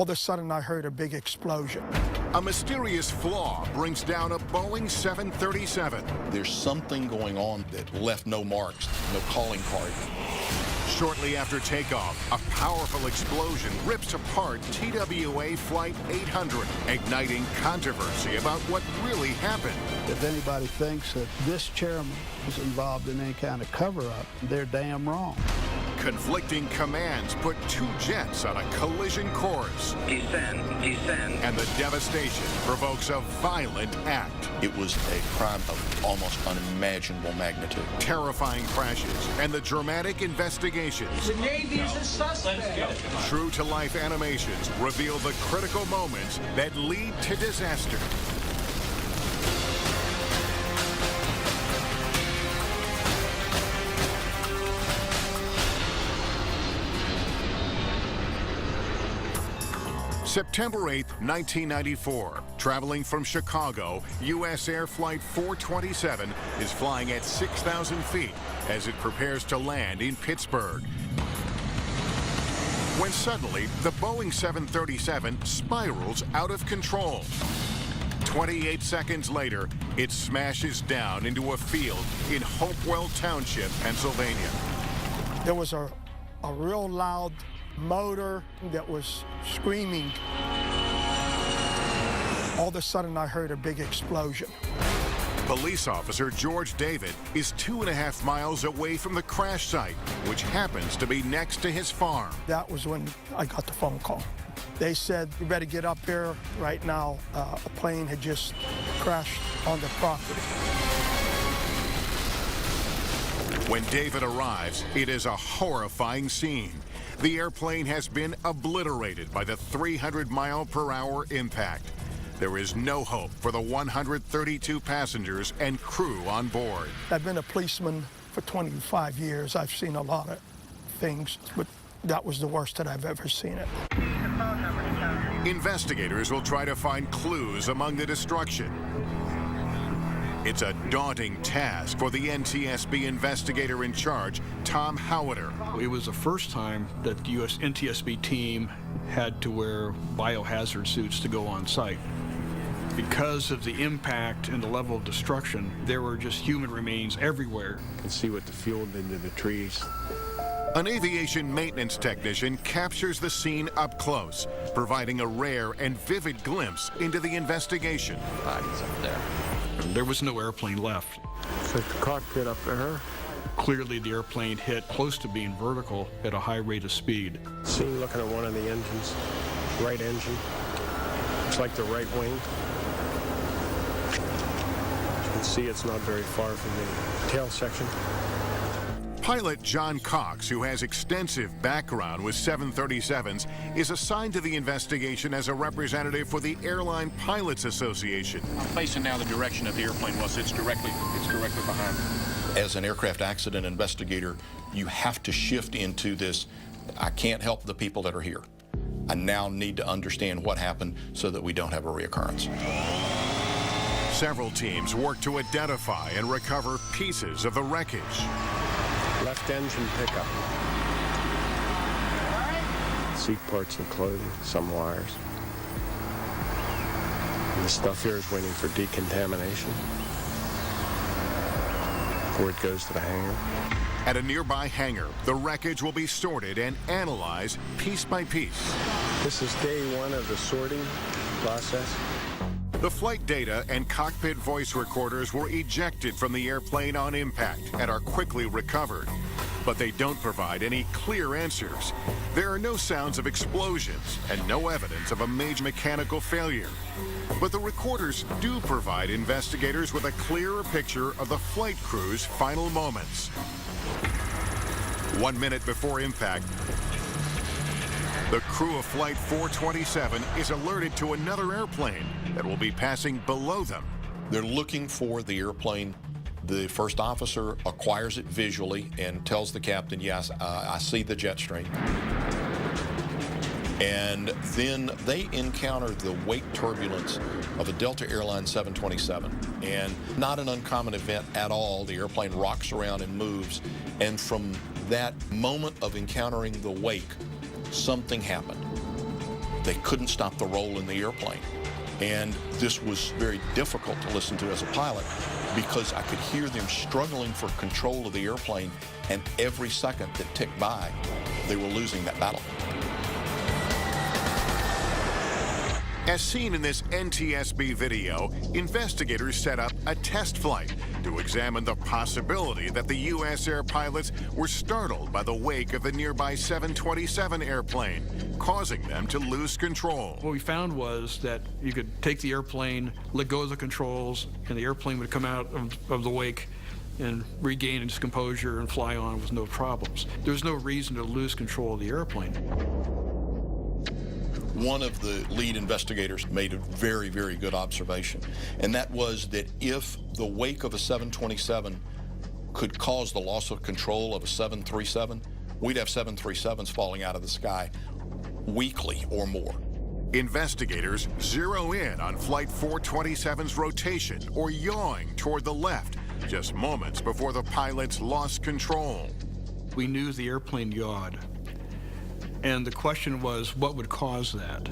All of a sudden, I heard a big explosion. A mysterious flaw brings down a Boeing 737. There's something going on that left no marks, no calling card. Shortly after takeoff, a powerful explosion rips apart TWA Flight 800, igniting controversy about what really happened. If anybody thinks that this chairman is involved in any kind of cover-up, they're damn wrong. Conflicting commands put two jets on a collision course. Descend. And the devastation provokes a violent act. It was a crime of almost unimaginable magnitude. Terrifying crashes and the dramatic investigations. The Navy is a suspect. True-to-life animations reveal the critical moments that lead to disaster. September 8, 1994, traveling from Chicago, U.S. Air Flight 427 is flying at 6,000 feet as it prepares to land in Pittsburgh. When suddenly, the Boeing 737 spirals out of control. 28 seconds later, it smashes down into a field in Hopewell Township, Pennsylvania. There was a real loud motor that was screaming. All of a sudden, I heard a big explosion. Police officer George David is 2.5 miles away from the crash site, which happens to be next to his farm. That was when I got the phone call. They said, you better get up here right now. A plane had just crashed on the property. When David arrives, it is a horrifying scene. The airplane has been obliterated by the 300-mile-per-hour impact. There is no hope for the 132 passengers and crew on board. I've been a policeman for 25 years. I've seen a lot of things, but that was the worst that I've ever seen it. Investigators will try to find clues among the destruction. It's a daunting task for the NTSB investigator in charge, Tom Howiter. It was the first time that the U.S. NTSB team had to wear biohazard suits to go on site. Because of the impact and the level of destruction, there were just human remains everywhere. You can see what the fuel did to the trees. An aviation maintenance technician captures the scene up close, providing a rare and vivid glimpse into the investigation. Bodies up there. There was no airplane left. It's like the cockpit up there. Clearly, the airplane hit close to being vertical at a high rate of speed. Seen looking at one of the engines, right engine. Looks like the right wing. As you can see, it's not very far from the tail section. Pilot John Cox, who has extensive background with 737s, is assigned to the investigation as a representative for the Airline Pilots Association. I'm facing now the direction that the airplane was. It's directly behind me. As an aircraft accident investigator, you have to shift into this, I can't help the people that are here. I now need to understand what happened so that we don't have a reoccurrence. Several teams work to identify and recover pieces of the wreckage. Left engine pickup. Seat parts and clothing, some wires. And the stuff here is waiting for decontamination before it goes to the hangar. At a nearby hangar, the wreckage will be sorted and analyzed piece by piece. This is day one of the sorting process. The flight data and cockpit voice recorders were ejected from the airplane on impact and are quickly recovered. But they don't provide any clear answers. There are no sounds of explosions and no evidence of a major mechanical failure. But the recorders do provide investigators with a clearer picture of the flight crew's final moments. 1 minute before impact, the crew of Flight 427 is alerted to another airplane that will be passing below them. They're looking for the airplane. The first officer acquires it visually and tells the captain, yes, I see the jet stream. And then they encounter the wake turbulence of a Delta Airlines 727. And not an uncommon event at all. The airplane rocks around and moves. And from that moment of encountering the wake, something happened. They couldn't stop the roll in the airplane. And this was very difficult to listen to as a pilot because I could hear them struggling for control of the airplane, and every second that ticked by, they were losing that battle. As seen in this NTSB video, investigators set up a test flight to examine the possibility that the U.S. air pilots were startled by the wake of the nearby 727 airplane, causing them to lose control. What we found was that you could take the airplane, let go of the controls, and the airplane would come out of the wake and regain its composure and fly on with no problems. There's no reason to lose control of the airplane. One of the lead investigators made a very, very good observation, and that was that if the wake of a 727 could cause the loss of control of a 737, we'd have 737s falling out of the sky weekly or more. Investigators zero in on Flight 427's rotation or yawing toward the left, just moments before the pilots lost control. We knew the airplane yawed. And the question was, what would cause that?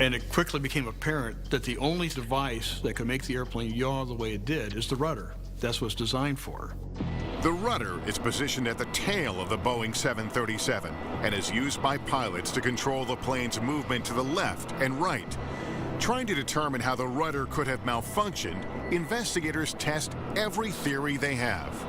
And it quickly became apparent that the only device that could make the airplane yaw the way it did is the rudder. That's what it's designed for. The rudder is positioned at the tail of the Boeing 737 and is used by pilots to control the plane's movement to the left and right. Trying to determine how the rudder could have malfunctioned, investigators test every theory they have.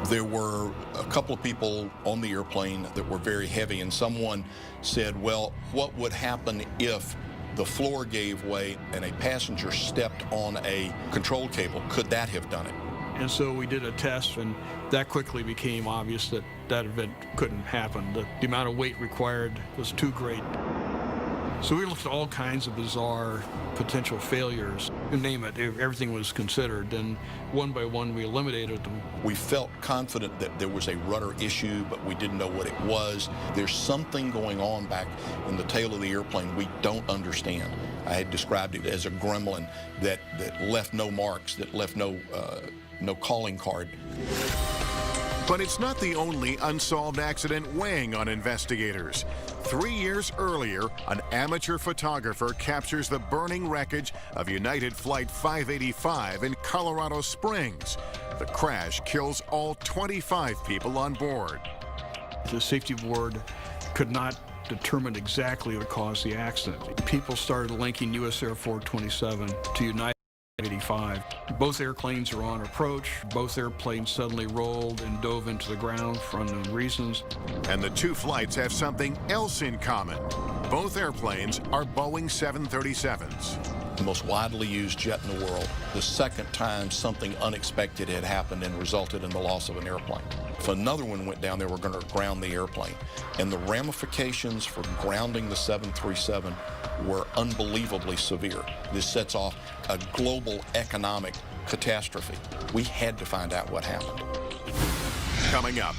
There were a couple of people on the airplane that were very heavy, and someone said, well, what would happen if the floor gave way and a passenger stepped on a control cable? Could that have done it? And so we did a test, and that quickly became obvious that that event couldn't happen. The amount of weight required was too great. So we looked at all kinds of bizarre potential failures. You name it, everything was considered, and one by one we eliminated them. We felt confident that there was a rudder issue, but we didn't know what it was. There's something going on back in the tail of the airplane we don't understand. I had described it as a gremlin that left no marks, that left no calling card. But it's not the only unsolved accident weighing on investigators. 3 years earlier, an amateur photographer captures the burning wreckage of United Flight 585 in Colorado Springs. The crash kills all 25 people on board. The safety board could not determine exactly what caused the accident. People started linking US Air 427 to United 85. Both airplanes are on approach. Both airplanes suddenly rolled and dove into the ground for unknown reasons. And the two flights have something else in common. Both airplanes are Boeing 737s. The most widely used jet in the world. The second time something unexpected had happened and resulted in the loss of an airplane. If another one went down, they were going to ground the airplane. And the ramifications for grounding the 737 were unbelievably severe. This sets off a global economic catastrophe. We had to find out what happened. Coming up,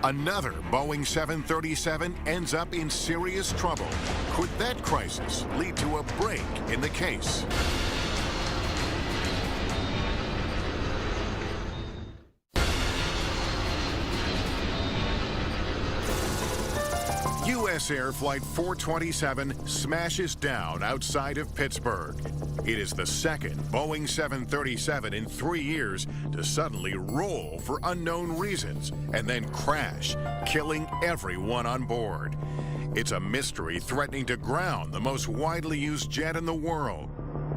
another Boeing 737 ends up in serious trouble. Could that crisis lead to a break in the case? U.S. Air Flight 427 smashes down outside of Pittsburgh. It is the second Boeing 737 in 3 years to suddenly roll for unknown reasons and then crash, killing everyone on board. It's a mystery threatening to ground the most widely used jet in the world.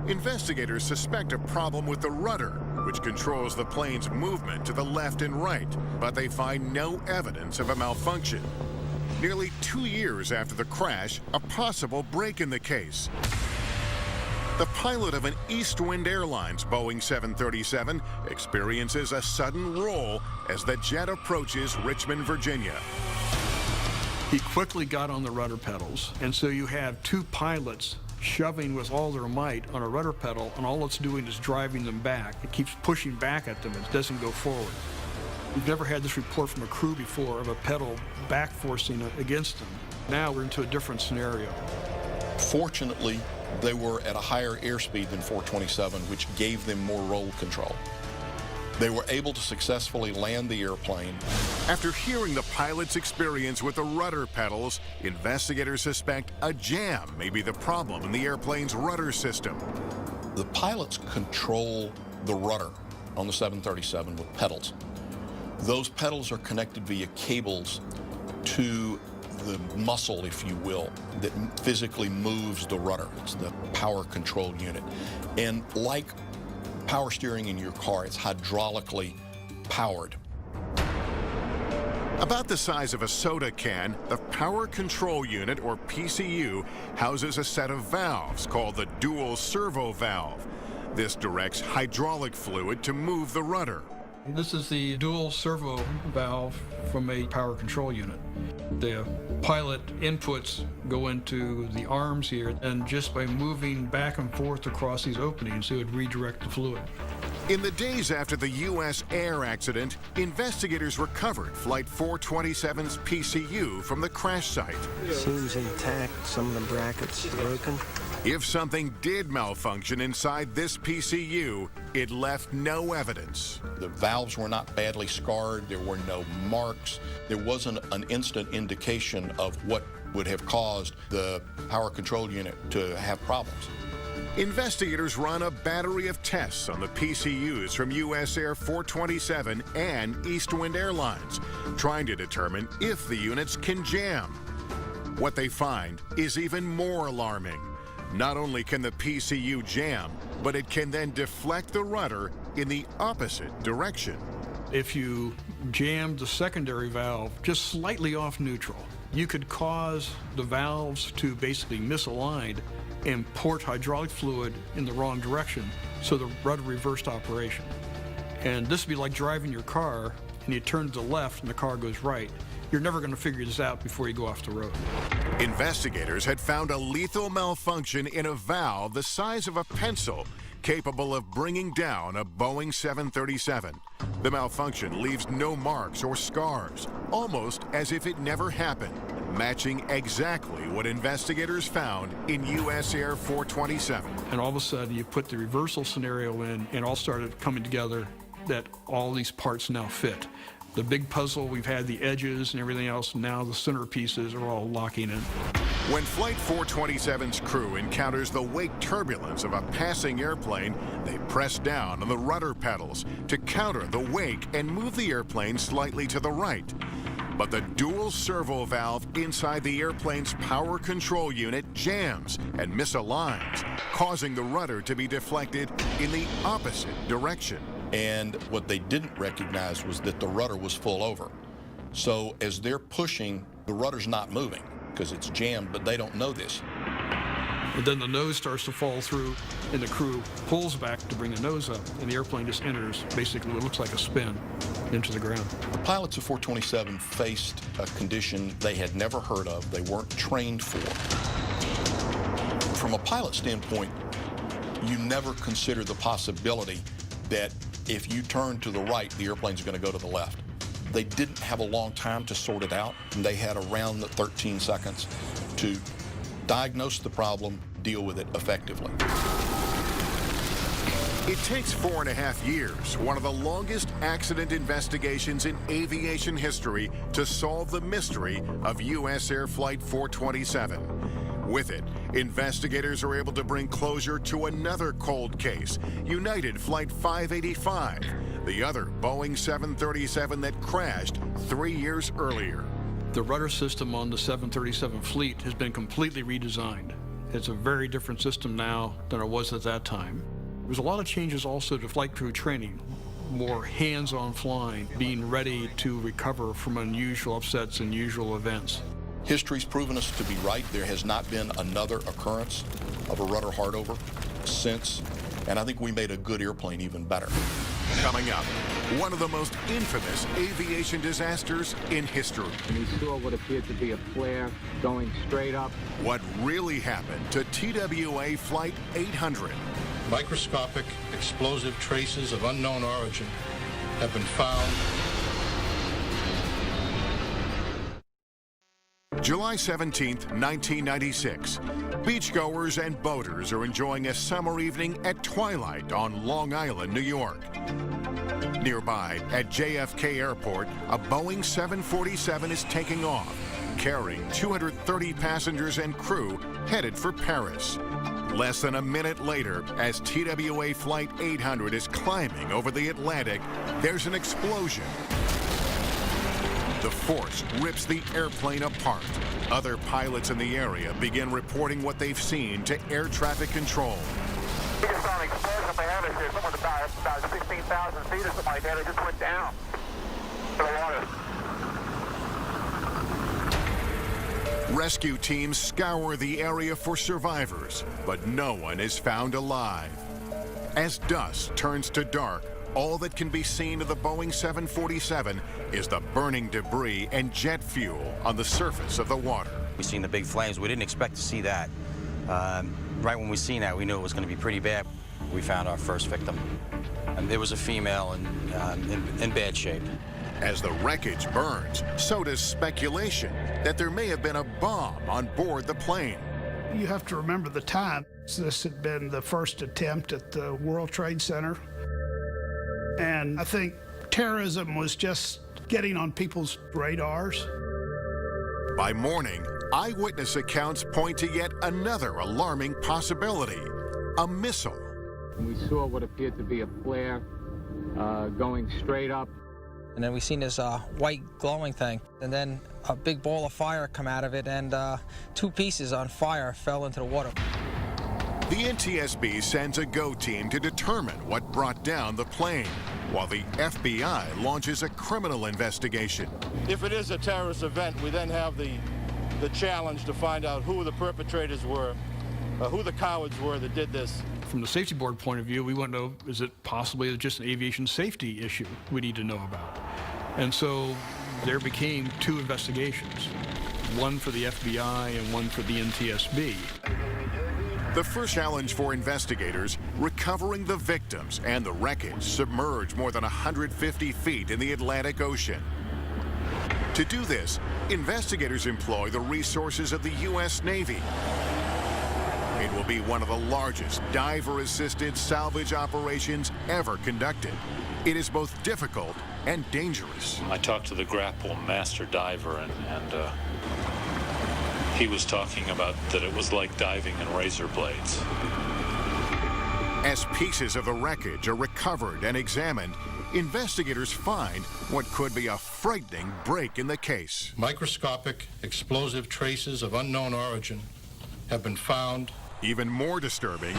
Investigators suspect a problem with the rudder, which controls the plane's movement to the left and right, but they find no evidence of a malfunction. Nearly 2 years after the crash, a possible break in the case. The pilot of an Eastwind Airlines Boeing 737 experiences a sudden roll as the jet approaches Richmond, Virginia. He quickly got on the rudder pedals, and so you have two pilots shoving with all their might on a rudder pedal, and all it's doing is driving them back. It keeps pushing back at them. It doesn't go forward. We've never had this report from a crew before of a pedal back forcing against them. Now we're into a different scenario. Fortunately, they were at a higher airspeed than 427, which gave them more roll control. They were able to successfully land the airplane. After hearing the pilot's experience with the rudder pedals, investigators suspect a jam may be the problem in the airplane's rudder system. The pilots control the rudder on the 737 with pedals. Those pedals are connected via cables to the muscle, if you will, that physically moves the rudder. It's the power control unit. And like power steering in your car, it's hydraulically powered. About the size of a soda can, the Power Control Unit, or PCU, houses a set of valves called the dual servo valve. This directs hydraulic fluid to move the rudder. This is the dual servo valve from a power control unit. The pilot inputs go into the arms here, and just by moving back and forth across these openings, it would redirect the fluid. In the days after the U.S. Air accident, investigators recovered Flight 427's PCU from the crash site. Seems intact. Some of the brackets broken. If something did malfunction inside this PCU, it left no evidence. The valves were not badly scarred. There were no marks. There wasn't an instant indication of what would have caused the power control unit to have problems. Investigators run a battery of tests on the PCUs from U.S. Air 427 and East Wind Airlines, trying to determine if the units can jam. What they find is even more alarming. Not only can the PCU jam, but it can then deflect the rudder in the opposite direction. If you jammed the secondary valve just slightly off neutral, you could cause the valves to basically misalign and port hydraulic fluid in the wrong direction, so the rudder reversed operation. And this would be like driving your car and you turn to the left and the car goes right. You're never going to figure this out before you go off the road. Investigators had found a lethal malfunction in a valve the size of a pencil, capable of bringing down a Boeing 737. The malfunction leaves no marks or scars, almost as if it never happened, matching exactly what investigators found in U.S. Air 427. And all of a sudden, you put the reversal scenario in, and all started coming together that all these parts now fit. The big puzzle, we've had the edges and everything else, now the centerpieces are all locking in. When Flight 427's crew encounters the wake turbulence of a passing airplane, they press down on the rudder pedals to counter the wake and move the airplane slightly to the right. But the dual servo valve inside the airplane's power control unit jams and misaligns, causing the rudder to be deflected in the opposite direction. And what they didn't recognize was that the rudder was full over. So as they're pushing, the rudder's not moving because it's jammed, but they don't know this. And then the nose starts to fall through, and the crew pulls back to bring the nose up, and the airplane just enters basically what looks like a spin into the ground. The pilots of 427 faced a condition they had never heard of, they weren't trained for. From a pilot standpoint, you never consider the possibility that if you turn to the right, the airplane's going to go to the left. They didn't have a long time to sort it out, and they had around the 13 seconds to diagnose the problem, deal with it effectively. It takes 4.5 years, one of the longest accident investigations in aviation history, to solve the mystery of U.S. Air Flight 427. With it, investigators are able to bring closure to another cold case, United Flight 585, the other Boeing 737 that crashed 3 years earlier. The rudder system on the 737 fleet has been completely redesigned. It's a very different system now than it was at that time. There's a lot of changes also to flight crew training, more hands-on flying, being ready to recover from unusual upsets and unusual events. History's proven us to be right. There has not been another occurrence of a rudder hardover since, and I think we made a good airplane even better. Coming up, one of the most infamous aviation disasters in history. And he saw what appeared to be a flare going straight up. What really happened to TWA Flight 800? Microscopic explosive traces of unknown origin have been found. July 17th, 1996. Beachgoers and boaters are enjoying a summer evening at twilight on Long Island, New York. Nearby, at JFK Airport, a Boeing 747 is taking off, carrying 230 passengers and crew headed for Paris. Less than a minute later, as TWA Flight 800 is climbing over the Atlantic, there's an explosion. The force rips the airplane apart. Other pilots in the area begin reporting what they've seen to air traffic control. We just saw an explosion up ahead of us here. Someone's about 16,000 feet or something like that. It just went down to the water. Rescue teams scour the area for survivors, but no one is found alive. As dusk turns to dark, all that can be seen of the Boeing 747 is the burning debris and jet fuel on the surface of the water. We seen the big flames. We didn't expect to see that. Right when we seen that, we knew it was going to be pretty bad. We found our first victim. And there was a female in bad shape. As the wreckage burns, so does speculation that there may have been a bomb on board the plane. You have to remember the time. This had been the first attempt at the World Trade Center. And I think terrorism was just getting on people's radars. By morning, eyewitness accounts point to yet another alarming possibility: a missile. We saw what appeared to be a flare going straight up. And then we seen this white glowing thing, and then a big ball of fire come out of it, and 2 pieces on fire fell into the water. The NTSB sends a GO team to determine what brought down the plane, while the FBI launches a criminal investigation. If it is a terrorist event, we then have the challenge to find out who the perpetrators were, who the cowards were that did this. From the safety board point of view, we want to know, is it possibly just an aviation safety issue we need to know about? And so there became 2 investigations, one for the FBI and one for the NTSB. The first challenge for investigators, recovering the victims and the wreckage submerged more than 150 feet in the Atlantic Ocean. To do this, investigators employ the resources of the U.S. Navy. It will be one of the largest diver-assisted salvage operations ever conducted. It is both difficult and dangerous. I talked to the grapple master diver, and he was talking about that it was like diving in razor blades. As pieces of the wreckage are recovered and examined, investigators find what could be a frightening break in the case. Microscopic explosive traces of unknown origin have been found. Even more disturbing,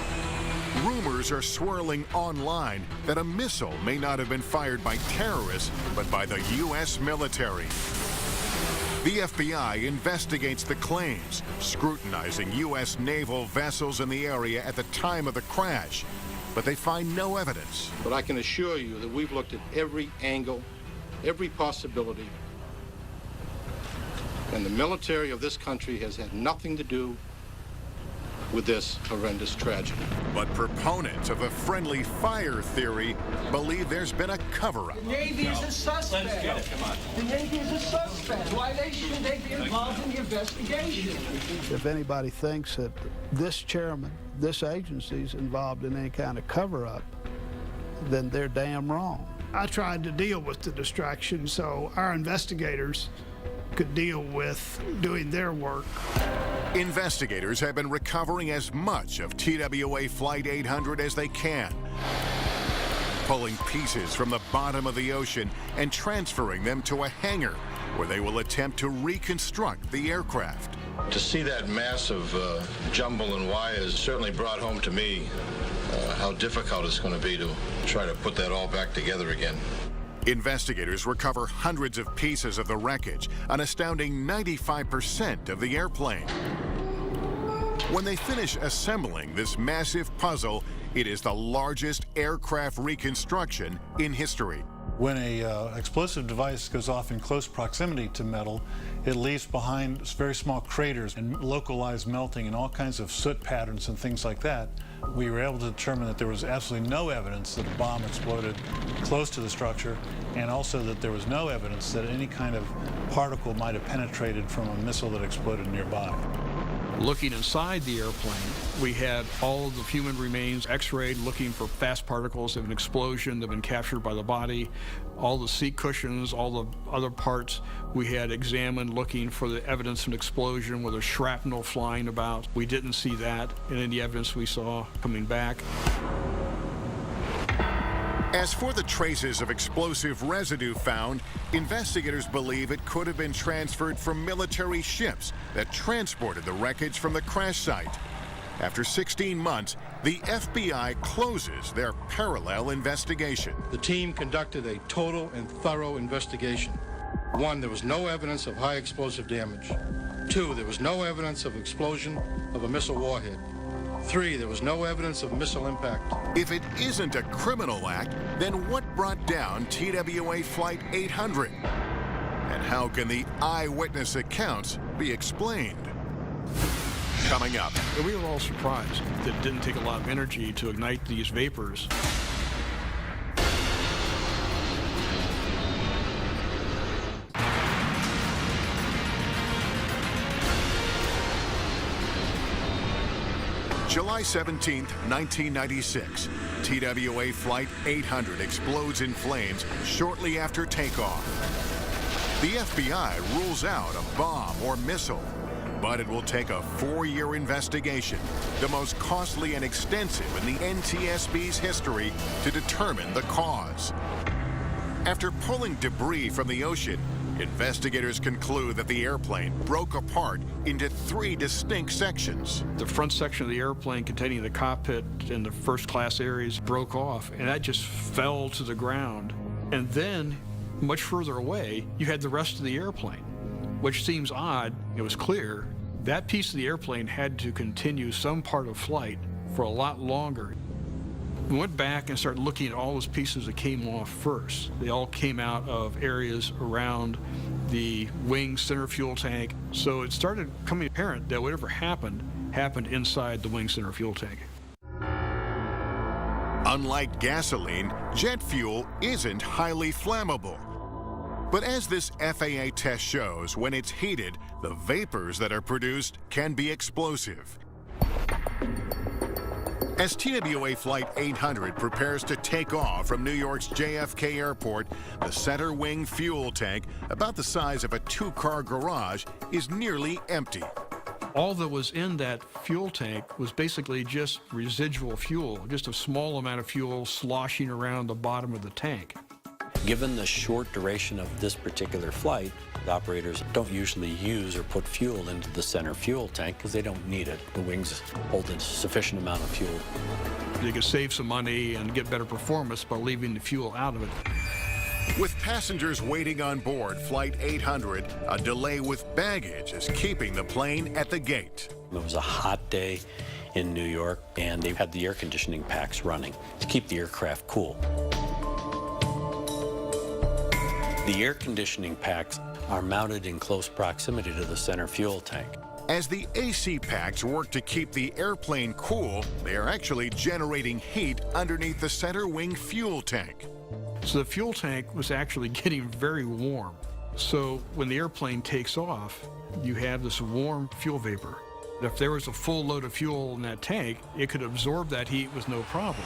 rumors are swirling online that a missile may not have been fired by terrorists, but by the U.S. military. The FBI investigates the claims, scrutinizing U.S. naval vessels in the area at the time of the crash, but they find no evidence. But I can assure you that we've looked at every angle, every possibility, and the military of this country has had nothing to do with this horrendous tragedy. But proponents of the friendly fire theory believe there's been a cover-up. The Navy is a suspect. Let's go. Come on. The Navy is a suspect. Why should they be involved in the investigation? If anybody thinks that this chairman, this agency is involved in any kind of cover-up, then they're damn wrong. I tried to deal with the distraction so our investigators could deal with doing their work. Investigators have been recovering as much of TWA Flight 800 as they can, pulling pieces from the bottom of the ocean and transferring them to a hangar where they will attempt to reconstruct the aircraft. To see that massive jumble and wires certainly brought home to me how difficult it's going to be to try to put that all back together again. Investigators recover hundreds of pieces of the wreckage, an astounding 95% of the airplane. When they finish assembling this massive puzzle, it is the largest aircraft reconstruction in history. When an explosive device goes off in close proximity to metal, it leaves behind very small craters and localized melting and all kinds of soot patterns and things like that. We were able to determine that there was absolutely no evidence that a bomb exploded close to the structure, and also that there was no evidence that any kind of particle might have penetrated from a missile that exploded nearby. Looking inside the airplane, we had all of the human remains x-rayed, looking for fast particles of an explosion that have been captured by the body. All the seat cushions, all the other parts we had examined, looking for the evidence of an explosion, whether shrapnel flying about. We didn't see that in any evidence we saw coming back. As for the traces of explosive residue found, investigators believe it could have been transferred from military ships that transported the wreckage from the crash site. After 16 months, the FBI closes their parallel investigation. The team conducted a total and thorough investigation. 1, there was no evidence of high explosive damage. 2, there was no evidence of explosion of a missile warhead. 3, there was no evidence of missile impact. If it isn't a criminal act, then what brought down TWA Flight 800? And how can the eyewitness accounts be explained? Coming up. We were all surprised that it didn't take a lot of energy to ignite these vapors. July 17, 1996, TWA Flight 800 explodes in flames shortly after takeoff. The FBI rules out a bomb or missile, but it will take a 4-year investigation, the most costly and extensive in the NTSB's history, to determine the cause. After pulling debris from the ocean, investigators conclude that the airplane broke apart into 3 distinct sections. The front section of the airplane containing the cockpit and the first-class areas broke off, and that just fell to the ground. And then, much further away, you had the rest of the airplane, which seems odd. It was clear that piece of the airplane had to continue some part of flight for a lot longer. We went back and started looking at all those pieces that came off first. They all came out of areas around the wing center fuel tank. So it started becoming apparent that whatever happened inside the wing center fuel tank. Unlike gasoline, jet fuel isn't highly flammable. But as this FAA test shows, when it's heated, the vapors that are produced can be explosive. As TWA Flight 800 prepares to take off from New York's JFK Airport, the center wing fuel tank, about the size of a 2-car garage, is nearly empty. All that was in that fuel tank was basically just residual fuel, just a small amount of fuel sloshing around the bottom of the tank. Given the short duration of this particular flight, the operators don't usually use or put fuel into the center fuel tank because they don't need it. The wings hold a sufficient amount of fuel. They could save some money and get better performance by leaving the fuel out of it. With passengers waiting on board Flight 800, a delay with baggage is keeping the plane at the gate. It was a hot day in New York, and they had the air conditioning packs running to keep the aircraft cool. The air conditioning packs are mounted in close proximity to the center fuel tank. As the AC packs work to keep the airplane cool, they are actually generating heat underneath the center wing fuel tank. So the fuel tank was actually getting very warm. So when the airplane takes off, you have this warm fuel vapor. If there was a full load of fuel in that tank, it could absorb that heat with no problem.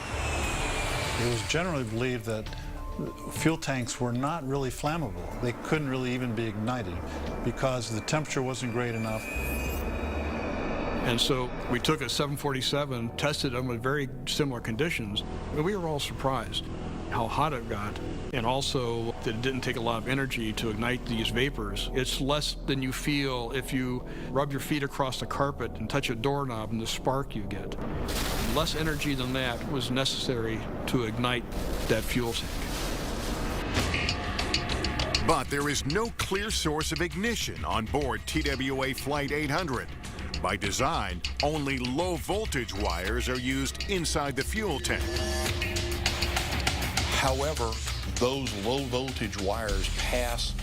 It was generally believed that fuel tanks were not really flammable. They couldn't really even be ignited because the temperature wasn't great enough. And so we took a 747, tested them with very similar conditions, and we were all surprised how hot it got, and also that it didn't take a lot of energy to ignite these vapors. It's less than you feel if you rub your feet across the carpet and touch a doorknob and the spark you get. Less energy than that was necessary to ignite that fuel tank. But there is no clear source of ignition on board TWA Flight 800. By design, only low-voltage wires are used inside the fuel tank. However, those low-voltage wires pass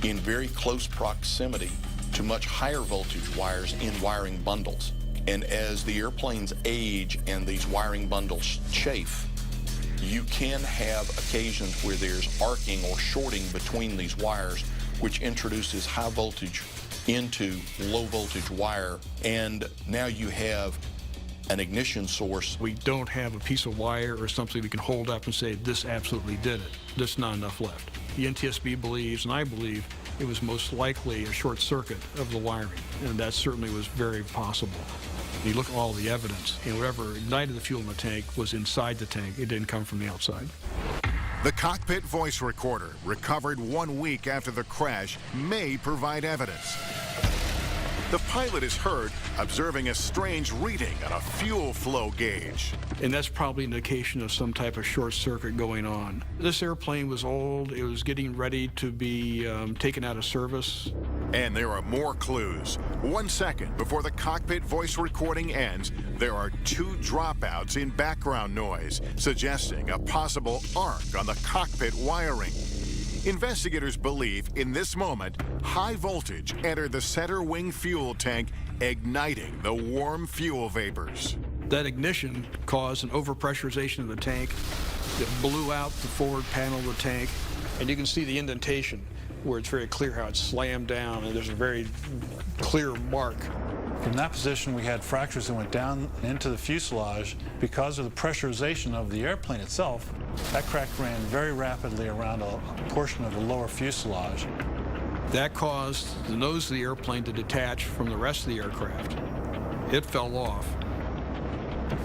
in very close proximity to much higher voltage wires in wiring bundles. And as the airplanes age and these wiring bundles chafe, you can have occasions where there's arcing or shorting between these wires, which introduces high voltage into low voltage wire, and now you have an ignition source. We don't have a piece of wire or something we can hold up and say, this absolutely did it. There's not enough left. The NTSB believes, and I believe, it was most likely a short circuit of the wiring, and that certainly was very possible. You look at all the evidence, and whatever ignited the fuel in the tank was inside the tank. It didn't come from the outside. The cockpit voice recorder, recovered 1 week after the crash, may provide evidence. The pilot is heard observing a strange reading on a fuel flow gauge. And that's probably an indication of some type of short circuit going on. This airplane was old. It was getting ready to be taken out of service. And there are more clues. 1 second before the cockpit voice recording ends, there are 2 dropouts in background noise, suggesting a possible arc on the cockpit wiring. Investigators believe in this moment, high voltage entered the center wing fuel tank, igniting the warm fuel vapors. That ignition caused an overpressurization of the tank that blew out the forward panel of the tank. And you can see the indentation where it's very clear how it slammed down, and there's a very clear mark. From that position, we had fractures that went down into the fuselage. Because of the pressurization of the airplane itself, that crack ran very rapidly around a portion of the lower fuselage. That caused the nose of the airplane to detach from the rest of the aircraft. It fell off.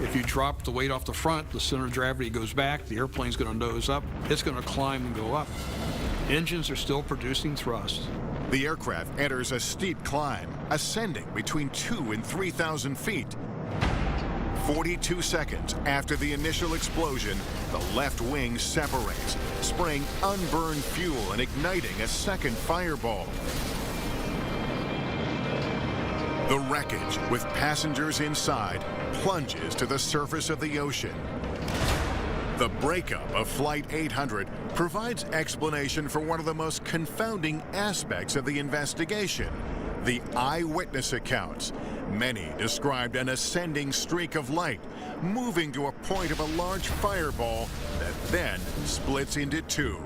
If you drop the weight off the front, the center of gravity goes back, the airplane's going to nose up, it's going to climb and go up. Engines are still producing thrust. The aircraft enters a steep climb, ascending between 2,000 and 3,000 feet. 42 seconds after the initial explosion, the left wing separates, spraying unburned fuel and igniting a second fireball. The wreckage, with passengers inside, plunges to the surface of the ocean. The breakup of Flight 800 provides explanation for one of the most confounding aspects of the investigation, the eyewitness accounts. Many described an ascending streak of light, moving to a point of a large fireball that then splits into 2.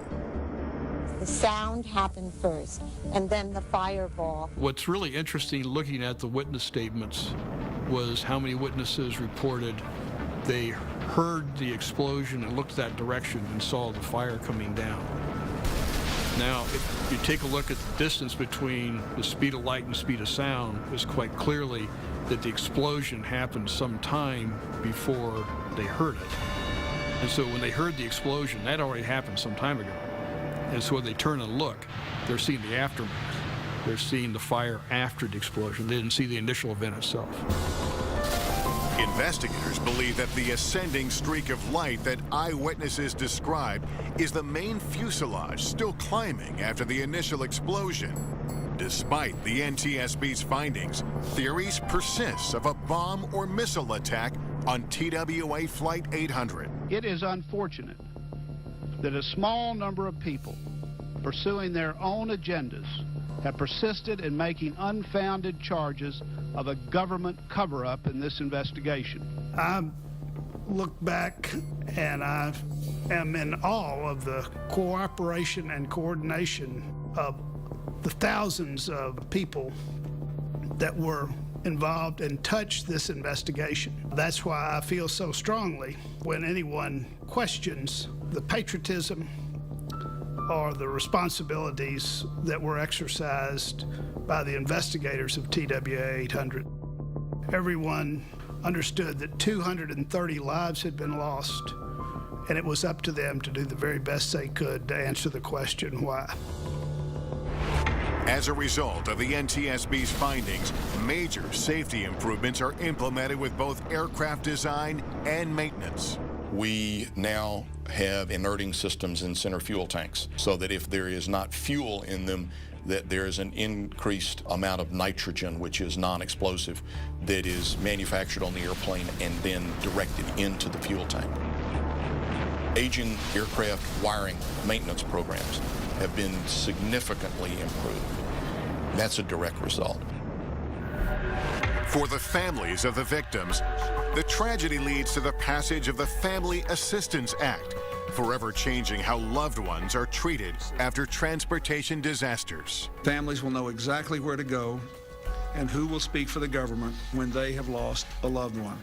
The sound happened first, and then the fireball. What's really interesting looking at the witness statements was how many witnesses reported they heard the explosion and looked that direction and saw the fire coming down. Now, if you take a look at the distance between the speed of light and speed of sound, it was quite clearly that the explosion happened some time before they heard it. And so when they heard the explosion, that already happened some time ago. And so when they turn and look, they're seeing the aftermath. They're seeing the fire after the explosion. They didn't see the initial event itself. Investigators believe that the ascending streak of light that eyewitnesses described is the main fuselage still climbing after the initial explosion. Despite the NTSB's findings, theories persist of a bomb or missile attack on TWA Flight 800. It is unfortunate that a small number of people pursuing their own agendas have persisted in making unfounded charges of a government cover-up in this investigation. I look back and I am in awe of the cooperation and coordination of the thousands of people that were involved and touched this investigation. That's why I feel so strongly when anyone questions the patriotism or the responsibilities that were exercised by the investigators of TWA 800. Everyone understood that 230 lives had been lost, and it was up to them to do the very best they could to answer the question, why? As a result of the NTSB's findings, major safety improvements are implemented with both aircraft design and maintenance. We now have inerting systems in center fuel tanks so that if there is not fuel in them, that there is an increased amount of nitrogen, which is non-explosive, that is manufactured on the airplane and then directed into the fuel tank. Aging aircraft wiring maintenance programs have been significantly improved. That's a direct result. For the families of the victims, the tragedy leads to the passage of the Family Assistance Act, forever changing how loved ones are treated after transportation disasters. Families will know exactly where to go and who will speak for the government when they have lost a loved one.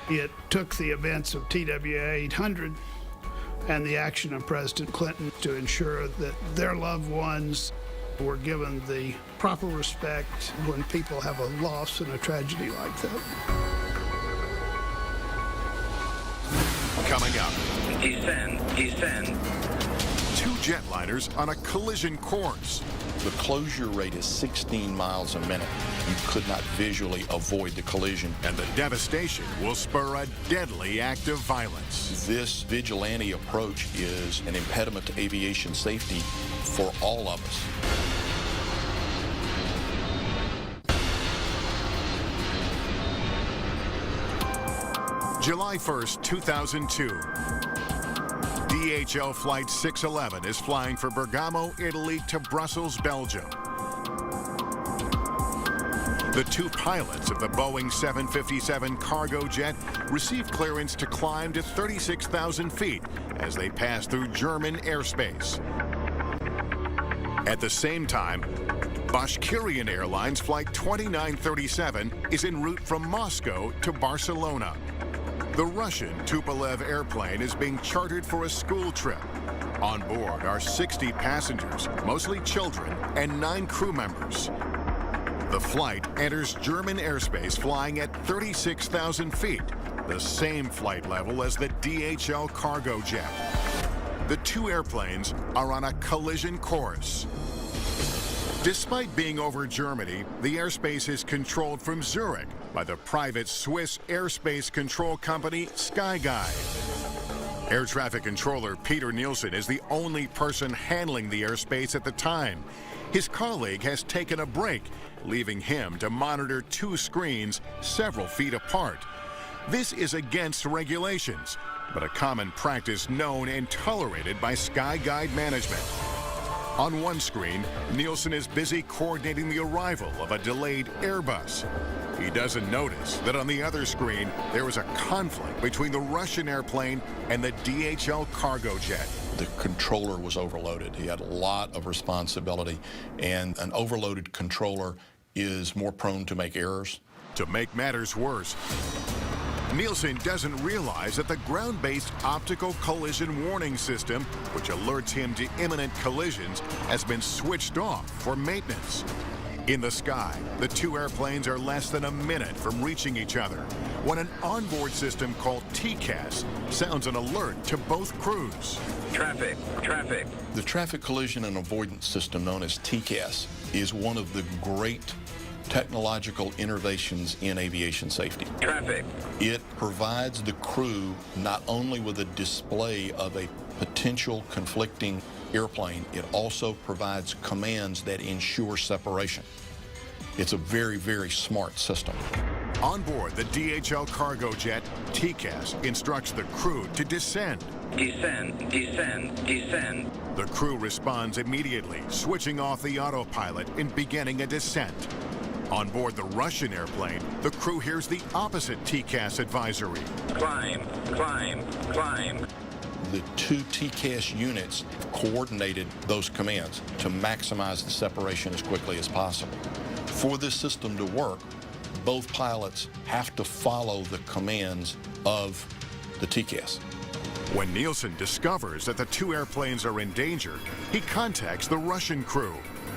It took the events of TWA 800 and the action of President Clinton to ensure that their loved ones were given the proper respect when people have a loss and a tragedy like that. Coming up. Descend. Two jetliners on a collision course. The closure rate is 16 miles a minute. You could not visually avoid the collision. And the devastation will spur a deadly act of violence. This vigilante approach is an impediment to aviation safety for all of us. July 1st, 2002. DHL Flight 611 is flying from Bergamo, Italy to Brussels, Belgium. The two pilots of the Boeing 757 cargo jet received clearance to climb to 36,000 feet as they pass through German airspace. At the same time, Bashkirian Airlines Flight 2937 is en route from Moscow to Barcelona. The Russian Tupolev airplane is being chartered for a school trip. On board are 60 passengers, mostly children, and 9 crew members. The flight enters German airspace flying at 36,000 feet, the same flight level as the DHL cargo jet. The two airplanes are on a collision course. Despite being over Germany, the airspace is controlled from Zurich by the private Swiss airspace control company Skyguide. Air traffic controller Peter Nielsen is the only person handling the airspace at the time. His colleague has taken a break, leaving him to monitor two screens several feet apart. This is against regulations, but a common practice known and tolerated by Skyguide management. On one screen, Nielsen is busy coordinating the arrival of a delayed Airbus. He doesn't notice that on the other screen, there is a conflict between the Russian airplane and the DHL cargo jet. The controller was overloaded. He had a lot of responsibility, and an overloaded controller is more prone to make errors. To make matters worse, Nielsen doesn't realize that the ground-based optical collision warning system, which alerts him to imminent collisions, has been switched off for maintenance. In the sky, the two airplanes are less than a minute from reaching each other when an onboard system called TCAS sounds an alert to both crews. Traffic. The Traffic Collision and Avoidance System, known as TCAS, is one of the great technological innovations in aviation safety. Traffic. It provides the crew not only with a display of a potential conflicting airplane, it also provides commands that ensure separation. It's a very, very smart system. On board the DHL cargo jet, TCAS instructs the crew to descend. Descend. The crew responds immediately, switching off the autopilot and beginning a descent. On board the Russian airplane, the crew hears the opposite TCAS advisory. Climb. The two TCAS units coordinated those commands to maximize the separation as quickly as possible. For this system to work, both pilots have to follow the commands of the TCAS. When Nielsen discovers that the two airplanes are in danger, he contacts the Russian crew.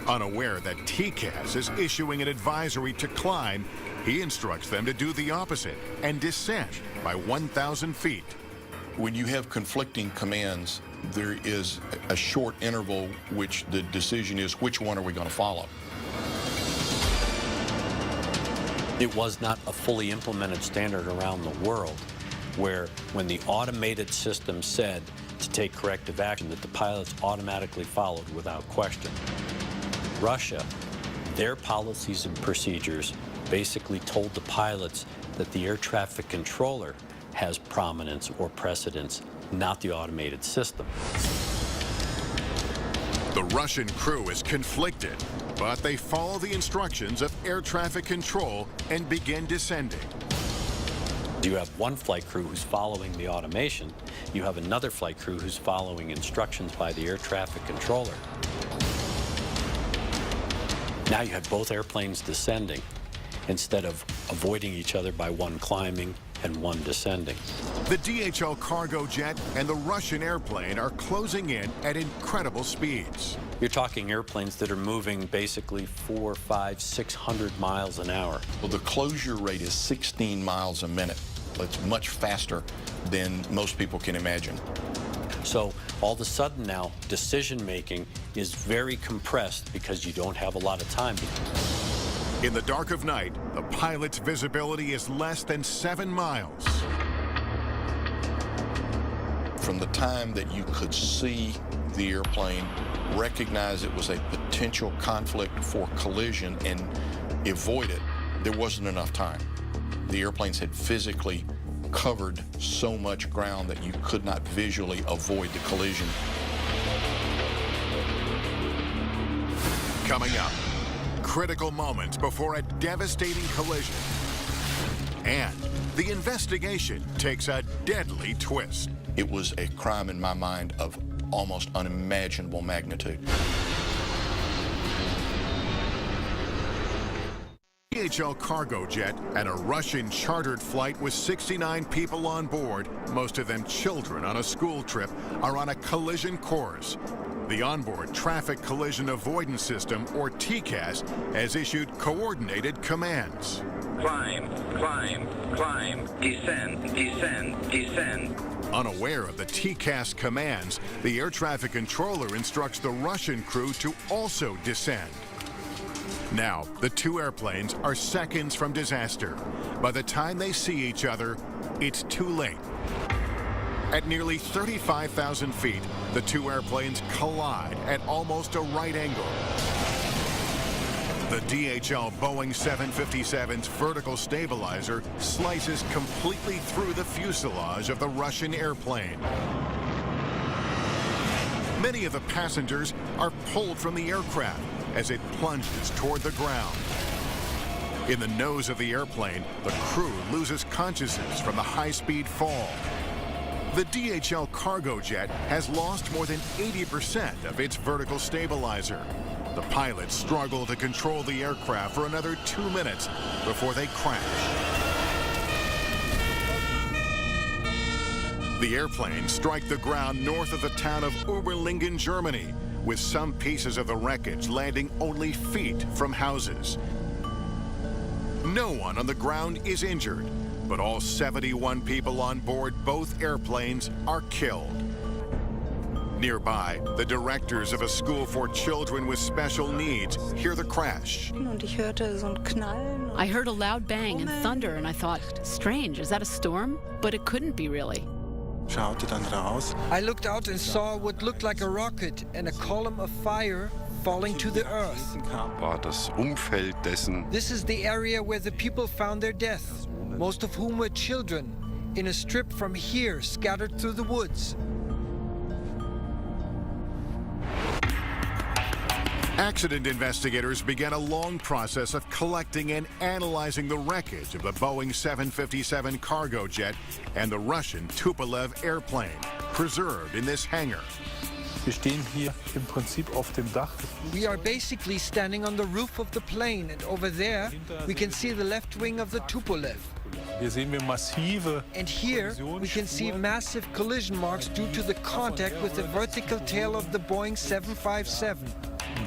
Unaware that TCAS is issuing an advisory to climb, he instructs them to do the opposite and descend by 1,000 feet. When you have conflicting commands, there is a short interval which the decision is which one are we going to follow. It was not a fully implemented standard around the world where when the automated system said to take corrective action that the pilots automatically followed without question. Russia, their policies and procedures basically told the pilots that the air traffic controller has prominence or precedence, not the automated system. The Russian crew is conflicted, but they follow the instructions of air traffic control and begin descending. You have one flight crew who's following the automation. You have another flight crew who's following instructions by the air traffic controller. Now you have both airplanes descending instead of avoiding each other by one climbing and one descending. The DHL cargo jet and the Russian airplane are closing in at incredible speeds. You're talking airplanes that are moving basically 400, 500, 600 miles an hour. Well, the closure rate is 16 miles a minute. It's much faster than most people can imagine. So all of a sudden now, decision-making is very compressed because you don't have a lot of time. In the dark of night, the pilot's visibility is less than 7 miles. From the time that you could see the airplane, recognize it was a potential conflict for collision and avoid it, there wasn't enough time. The airplanes had physically covered so much ground that you could not visually avoid the collision. Coming up, critical moments before a devastating collision. And the investigation takes a deadly twist. It was a crime in my mind of almost unimaginable magnitude. DHL cargo jet and a Russian chartered flight with 69 people on board, most of them children on a school trip, are on a collision course. The onboard traffic collision avoidance system, or TCAS, has issued coordinated commands. Climb, climb, climb, descend, descend, descend. Unaware of the TCAS commands, the air traffic controller instructs the Russian crew to also descend. Now, the two airplanes are seconds from disaster. By the time they see each other, it's too late. At nearly 35,000 feet, the two airplanes collide at almost a right angle. The DHL Boeing 757's vertical stabilizer slices completely through the fuselage of the Russian airplane. Many of the passengers are pulled from the aircraft as it plunges toward the ground. In the nose of the airplane, the crew loses consciousness from the high-speed fall. The DHL cargo jet has lost more than 80% of its vertical stabilizer. The pilots struggle to control the aircraft for another 2 minutes before they crash. The airplanes strike the ground north of the town of Oberlingen, Germany, with some pieces of the wreckage landing only feet from houses. No one on the ground is injured, but all 71 people on board both airplanes are killed. Nearby, the directors of a school for children with special needs hear the crash. I heard a loud bang and thunder, and I thought, strange, is that a storm? But it couldn't be really. I looked out and saw what looked like a rocket and a column of fire falling to the earth. This is the area where the people found their death, most of whom were children, in a strip from here scattered through the woods. Accident investigators began a long process of collecting and analyzing the wreckage of the Boeing 757 cargo jet and the Russian Tupolev airplane, preserved in this hangar. We are basically standing on the roof of the plane, and over there we can see the left wing of the Tupolev. And here we can see massive collision marks due to the contact with the vertical tail of the Boeing 757.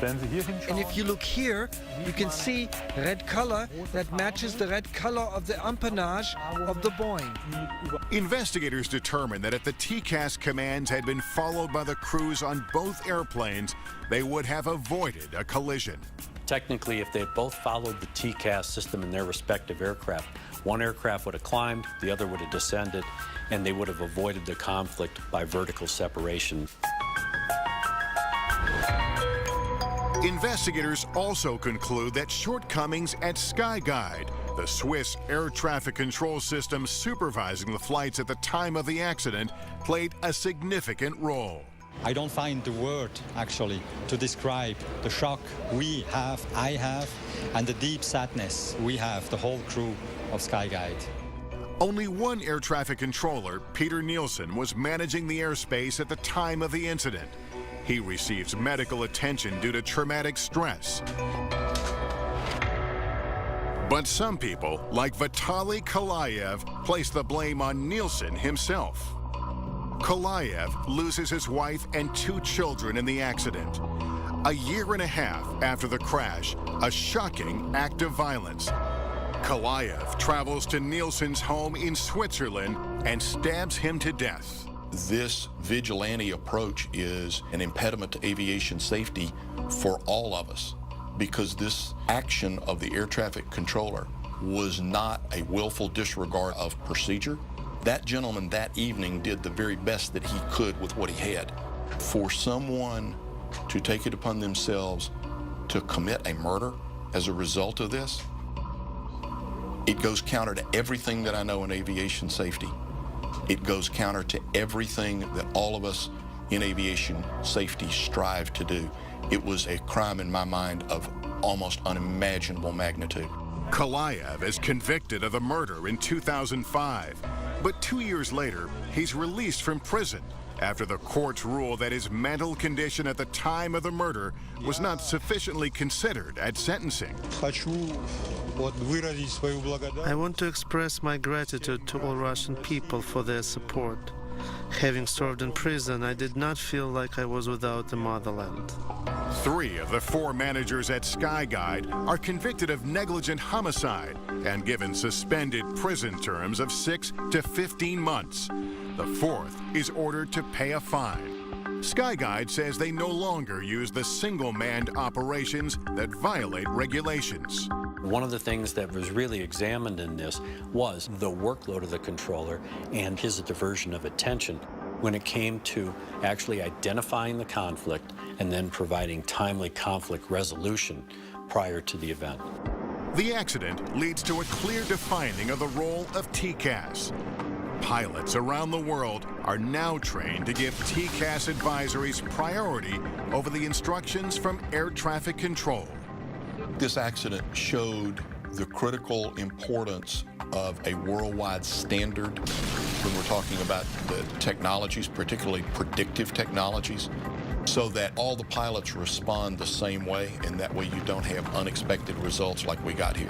And if you look here, you can see red color that matches the red color of the empennage of the Boeing. Investigators determined that if the TCAS commands had been followed by the crews on both airplanes, they would have avoided a collision. Technically, if they had both followed the TCAS system in their respective aircraft, one aircraft would have climbed, the other would have descended, and they would have avoided the conflict by vertical separation. Investigators also conclude that shortcomings at SkyGuide, the Swiss air traffic control system supervising the flights at the time of the accident, played a significant role. I don't find the word, actually, to describe the shock I have, and the deep sadness we have, the whole crew of SkyGuide. Only one air traffic controller, Peter Nielsen, was managing the airspace at the time of the incident. He receives medical attention due to traumatic stress. But some people, like Vitaly Kalayev, place the blame on Nielsen himself. Kalayev loses his wife and 2 children in the accident. A year and a half after the crash, a shocking act of violence. Kalayev travels to Nielsen's home in Switzerland and stabs him to death. This vigilante approach is an impediment to aviation safety for all of us, because this action of the air traffic controller was not a willful disregard of procedure. That gentleman that evening did the very best that he could with what he had. For someone to take it upon themselves to commit a murder as a result of this, it goes counter to everything that I know in aviation safety. It goes counter to everything that all of us in aviation safety strive to do. It was a crime in my mind of almost unimaginable magnitude. Kalayev is convicted of the murder in 2005, but 2 years later, he's released from prison after the courts ruled that his mental condition at the time of the murder was not sufficiently considered at sentencing. I want to express my gratitude to all Russian people for their support. Having served in prison, I did not feel like I was without the motherland. 3 of the 4 managers at Skyguide are convicted of negligent homicide and given suspended prison terms of 6 to 15 months. The 4th is ordered to pay a fine. Skyguide says they no longer use the single-manned operations that violate regulations. One of the things that was really examined in this was the workload of the controller and his diversion of attention when it came to actually identifying the conflict and then providing timely conflict resolution prior to the event. The accident leads to a clear defining of the role of TCAS. Pilots around the world are now trained to give TCAS advisories priority over the instructions from air traffic control. This accident showed the critical importance of a worldwide standard when we're talking about the technologies, particularly predictive technologies, so that all the pilots respond the same way, and that way you don't have unexpected results like we got here.